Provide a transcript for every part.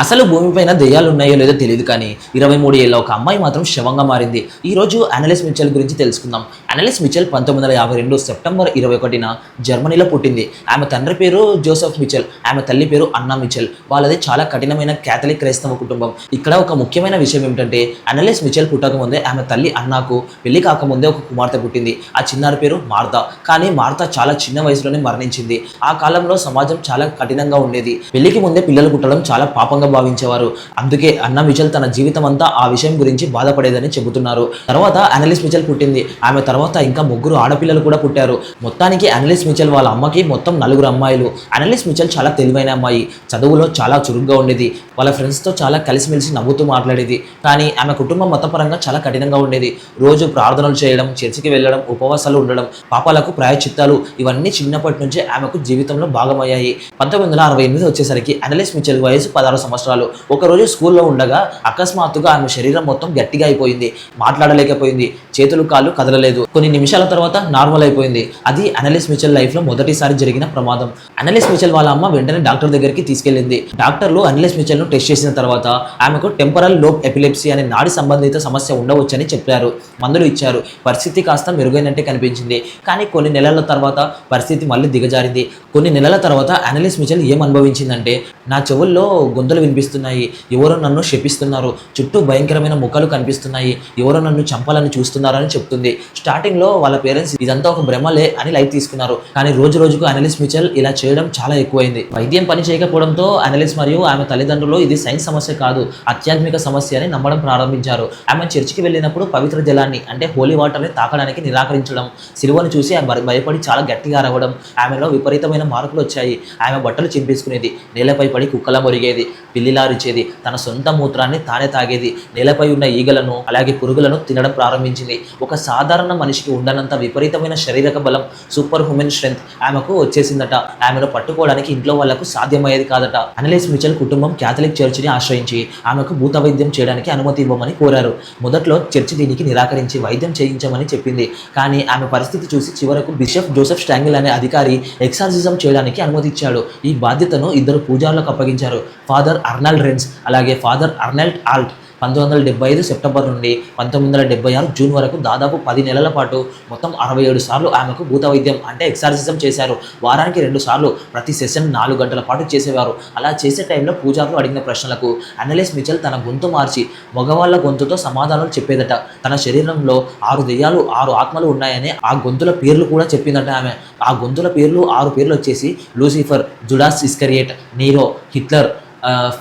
అసలు భూమిపైన దెయ్యాలు ఉన్నాయో లేదో తెలియదు కానీ 23 ఏళ్ల ఒక అమ్మాయి మాత్రం శవంగా మారింది. ఈ రోజు అనలిస్ మిచెల్ గురించి తెలుసుకుందాం. అనలిస్ మిచెల్ 1952 సెప్టెంబర్ 21న జర్మనీలో పుట్టింది. ఆమె తండ్రి పేరు జోసెఫ్ మిచెల్, ఆమె తల్లి పేరు అన్నా మిచెల్. వాళ్ళది చాలా కఠినమైన క్యాథలిక్ క్రైస్తవ కుటుంబం. ఇక్కడ ఒక ముఖ్యమైన విషయం ఏమిటంటే అనలిస్ మిచెల్ పుట్టకముందే ఆమె తల్లి అన్నాకు పెళ్లి కాకముందే ఒక కుమార్తె పుట్టింది. ఆ చిన్నారి పేరు మార్తా. కానీ మార్తా చాలా చిన్న వయసులోనే మరణించింది. ఆ కాలంలో సమాజం చాలా కఠినంగా ఉండేది. పెళ్లికి ముందే పిల్లలు పుట్టడం చాలా పాపంగా భావించేవారు. అందుకే అన్నా మిచెల్ తన జీవితం అంతా ఆ విషయం గురించి బాధపడేదని చెబుతున్నారు. తర్వాత అనలిస్ మిచెల్ పుట్టింది. ఆమె తర్వాత ఇంకా 3 ఆడపిల్లలు కూడా పుట్టారు. మొత్తానికి అనలిస్ మిచెల్ వాళ్ళ అమ్మకి మొత్తం 4 అమ్మాయిలు. అనలిస్ మిచెల్ చాలా తెలివైన అమ్మాయి. చదువులో చాలా చురుగ్గా ఉండేది. వాళ్ళ ఫ్రెండ్స్తో చాలా కలిసిమెలిసి నవ్వుతూ మాట్లాడేది. కానీ ఆమె కుటుంబం మతపరంగా చాలా కఠినంగా ఉండేది. రోజు ప్రార్థనలు చేయడం, చర్చికి వెళ్ళడం, ఉపవాసాలు ఉండడం, పాపాలకు ప్రాయశ్చిత్తాలు ఇవన్నీ చిన్నప్పటి నుంచే ఆమెకు జీవితంలో భాగమయ్యాయి. 1968 వచ్చేసరికి అనలిస్ మిచెల్ వయసు 16 సంవత్సరాలు. ఒకరోజు స్కూల్లో ఉండగా అకస్మాత్తుగా ఆమె శరీరం మొత్తం గట్టిగా అయిపోయింది. మాట్లాడలేకపోయింది. చేతులు కాళ్ళు కదలలేదు. కొన్ని నిమిషాల తర్వాత నార్మల్ అయిపోయింది. అది అనలిస్ మిచెల్ లైఫ్ లో మొదటిసారి జరిగిన ప్రమాదం. అనలిస్ మిచెల్ వాళ్ళ అమ్మ వెంటనే డాక్టర్ దగ్గరికి తీసుకెళ్లింది. డాక్టర్లు అనలిస్ మిచెల్ ను టెస్ట్ చేసిన తర్వాత ఆమెకు టెంపరల్ లోబ్ ఎపిలెప్సీ అనే నాడి సంబంధిత సమస్య ఉండవచ్చని చెప్పారు. మందులు ఇచ్చారు. పరిస్థితి కాస్త మెరుగైనట్టే కనిపించింది. కానీ కొన్ని నెలల తర్వాత పరిస్థితి మళ్ళీ దిగజారింది. కొన్ని నెలల తర్వాత అనలిస్ మిచెల్ ఏం అనుభవించిందంటే, నా చెవుల్లో గొంతులు వినిపిస్తున్నాయి, ఎవరో నన్ను శపిస్తున్నారు, చుట్టూ భయంకరమైన ముఖాలు కనిపిస్తున్నాయి, ఎవరో నన్ను చంపాలని చూస్తున్నారని చెప్తుంది. స్టార్టింగ్ లో వాళ్ళ పేరెంట్స్ ఇదంతా ఒక భ్రమలే అని లైట్ తీసుకున్నారు. కానీ రోజు రోజుకు అనలిస్ మిచెల్ ఇలా చేయడం చాలా ఎక్కువైంది. వైద్యం పని చేయకపోవడంతో అనలిస్ మరియు ఆమె తల్లిదండ్రులు ఇది సైన్స్ సమస్య కాదు, ఆధ్యాత్మిక సమస్య అని నమ్మడం ప్రారంభించారు. ఆమె చర్చికి వెళ్ళినప్పుడు పవిత్ర జలాన్ని అంటే హోలీ వాటర్ ని తాకడానికి నిరాకరించడం, సిలువను చూసి ఆమె భయపడి చాలా గట్టిగా అరవడం, ఆమెలో విపరీతమైన మార్పులు వచ్చాయి. ఆమె బట్టలు చింపేసుకునేది, నేలపై పడి కుక్కలా మొరిగేది, పిల్లిలా అరిచేది, తన సొంత మూత్రాన్ని తానే తాగేది, నేలపై ఉన్న ఈగలను అలాగే పురుగులను తినడం ప్రారంభించింది. ఒక సాధారణ మనిషికి ఉండనంత విపరీతమైన శారీరక బలం, సూపర్ హ్యూమన్ స్ట్రెంగ్త్ ఆమెకు వచ్చేసిందట. ఆమెను పట్టుకోవడానికి ఇంట్లో వాళ్లకు సాధ్యమయ్యేది కాదట. అనలిస్ మిచెల్ కుటుంబం క్యాథలిక్ చర్చిని ఆశ్రయించి ఆమెకు భూత వైద్యం చేయడానికి అనుమతి ఇవ్వమని కోరారు. మొదట్లో చర్చి దీనికి నిరాకరించి వైద్యం చేయించమని చెప్పింది. కానీ ఆమె పరిస్థితి చూసి చివరకు బిషప్ జోసెఫ్ స్టాంగిల్ అనే అధికారి ఎక్సార్సిజం చేయడానికి అనుమతి ఇచ్చాడు. ఈ బాధ్యతను 2 పూజారులకు అప్పగించారు. ఫాదర్ అర్నాల్డ్ రెన్స్ అలాగే ఫాదర్ అర్నాల్డ్ ఆల్ట్. 1975 సెప్టెంబర్ నుండి 1976 జూన్ వరకు దాదాపు 10 నెలల పాటు మొత్తం 67 సార్లు ఆమెకు భూత వైద్యం అంటే ఎక్సార్సిజం చేశారు. వారానికి 2 సార్లు, ప్రతి సెషన్ 4 గంటల పాటు చేసేవారు. అలా చేసే టైంలో పూజారులు అడిగిన ప్రశ్నలకు అనలిస్ మిచెల్ తన గొంతు మార్చి మగవాళ్ళ గొంతుతో సమాధానాలు చెప్పేదట. తన శరీరంలో 6 దెయ్యాలు 6 ఆత్మలు ఉన్నాయని ఆ గొంతుల పేర్లు కూడా చెప్పిందట ఆమె. ఆ గొంతుల పేర్లు 6 పేర్లు వచ్చేసి Lucifer, Judas Iscariot, Nero, Hitler,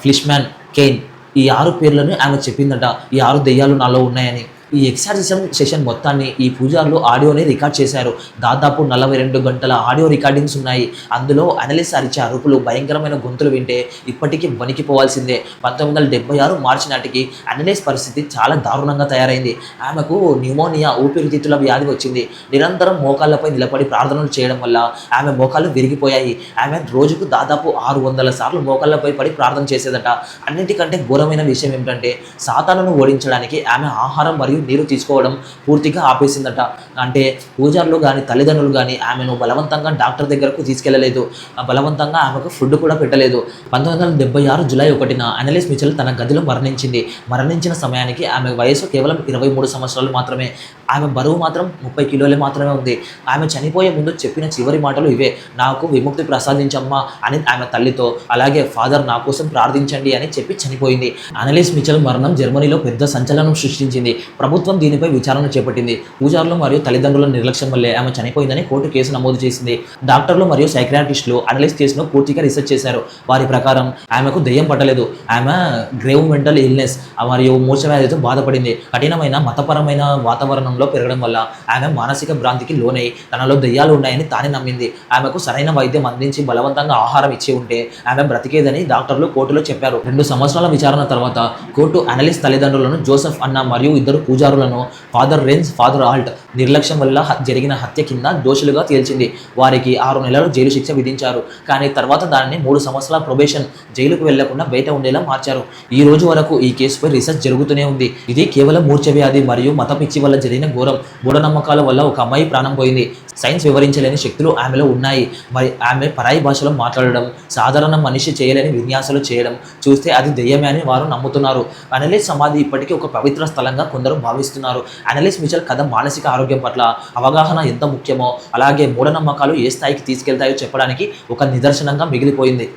ఫ్లిష్మ్యాన్, కెయిన్. ఈ 6 పేర్లను ఆమె చెప్పిందట. ఈ 6 దెయ్యాలు నాలో ఉన్నాయని. ఈ ఎక్సార్సిజం సెషన్ మొత్తాన్ని ఈ పూజారులు ఆడియోని రికార్డ్ చేశారు. దాదాపు 42 గంటల ఆడియో రికార్డింగ్స్ ఉన్నాయి. అందులో అనలిస్ అరిచే అరుపులు, భయంకరమైన గొంతులు వింటే ఇప్పటికీ వణికిపోవాల్సిందే. 1976 మార్చి నాటికి అనలిస్ పరిస్థితి చాలా దారుణంగా తయారైంది. ఆమెకు న్యూమోనియా, ఊపిరితిత్తుల వ్యాధి వచ్చింది. నిరంతరం మోకాళ్ళపై నిలబడి ప్రార్థనలు చేయడం వల్ల ఆమె మోకాళ్ళు విరిగిపోయాయి. ఆమె రోజుకు దాదాపు 600 సార్లు మోకాళ్ళపై పడి ప్రార్థన చేసేదట. అన్నిటికంటే ఘోరమైన విషయం ఏమిటంటే, సాతానును ఓడించడానికి ఆమె ఆహారం మరియు నీరు తీసుకోవడం పూర్తిగా ఆపేసిందట. అంటే పూజారులు కానీ తల్లిదండ్రులు కానీ ఆమెను బలవంతంగా డాక్టర్ దగ్గరకు తీసుకెళ్లలేదు. బలవంతంగా ఆమెకు ఫుడ్ కూడా పెట్టలేదు. 1976 జూలై 1న అనలిస్ మిచెల్ తన గదిలో మరణించింది. మరణించిన సమయానికి ఆమె వయసు కేవలం 23 సంవత్సరాలు మాత్రమే. ఆమె బరువు మాత్రం 30 కిలోలే మాత్రమే ఉంది. ఆమె చనిపోయే ముందు చెప్పిన చివరి మాటలు ఇవే: నాకు విముక్తి ప్రసాదించమ్మా అని ఆమె తల్లితో, అలాగే ఫాదర్ నా కోసం ప్రార్థించండి అని చెప్పి చనిపోయింది. అనలిస్ మిచెల్ మరణం జర్మనీలో పెద్ద సంచలనం సృష్టించింది. ప్రభుత్వం దీనిపై విచారణ చేపట్టింది. పూజారులు మరియు తల్లిదండ్రుల నిర్లక్ష్యం వల్లే ఆమె చనిపోయిందని కోర్టు కేసు నమోదు చేసింది. డాక్టర్లు మరియు సైక్రియాటిస్టులు అనలిస్ కేసును పూర్తిగా రీసెర్చ్ చేశారు. వారి ప్రకారం ఆమెకు దెయ్యం పట్టలేదు. ఆమె గ్రేవ్ మెంటల్ ఇల్నెస్ మరియు మూర్ఛవ్యాధితో బాధపడింది. కఠినమైన మతపరమైన వాతావరణంలో పెరగడం వల్ల ఆమె మానసిక భ్రాంతికి లోనై తనలో దెయ్యాలు ఉన్నాయని తానే నమ్మింది. ఆమెకు సరైన వైద్యం అందించి బలవంతంగా ఆహారం ఇచ్చి ఉంటే ఆమె బ్రతికేదని డాక్టర్లు కోర్టులో చెప్పారు. 2 సంవత్సరాల విచారణ తర్వాత కోర్టు అనలిస్ తల్లిదండ్రులను, జోసెఫ్ అన్నా మరియు 2 పూజారులను ఫాదర్ రెన్స్, ఫాదర్ ఆల్ట్ నిర్లక్ష్యం వల్ల జరిగిన హత్య కింద దోషులుగా తేల్చింది. వారికి 6 నెలలు జైలు శిక్ష విధించారు. కానీ తర్వాత దానిని 3 సంవత్సరాల ప్రొబేషన్, జైలుకు వెళ్లకుండా బయట ఉండేలా మార్చారు. ఈ రోజు వరకు ఈ కేసుపై రీసెర్చ్ జరుగుతూనే ఉంది. ఇది కేవలం మూర్ఛవ్యాధి మరియు మత పిచ్చి వల్ల జరిగిన ఘోరం. మూఢనమ్మకాల వల్ల ఒక అమ్మాయి ప్రాణం పోయింది. సైన్స్ వివరించలేని శక్తులు ఆమెలో ఉన్నాయి. మరి ఆమె పరాయి భాషలో మాట్లాడడం, సాధారణ మనిషి చేయలేని విన్యాసాలు చేయడం చూస్తే అది దెయ్యమే అని వారు నమ్ముతున్నారు. అనలిస్ సమాధి ఇప్పటికీ ఒక పవిత్ర స్థలంగా కొందరు భావిస్తున్నారు. అనలిస్ మిచెల్ కథ మానసిక ఆరోగ్యం పట్ల అవగాహన ఎంత ముఖ్యమో, అలాగే మూఢనమ్మకాలు ఏ స్థాయికి తీసుకెళ్తాయో చెప్పడానికి ఒక నిదర్శనంగా మిగిలిపోయింది.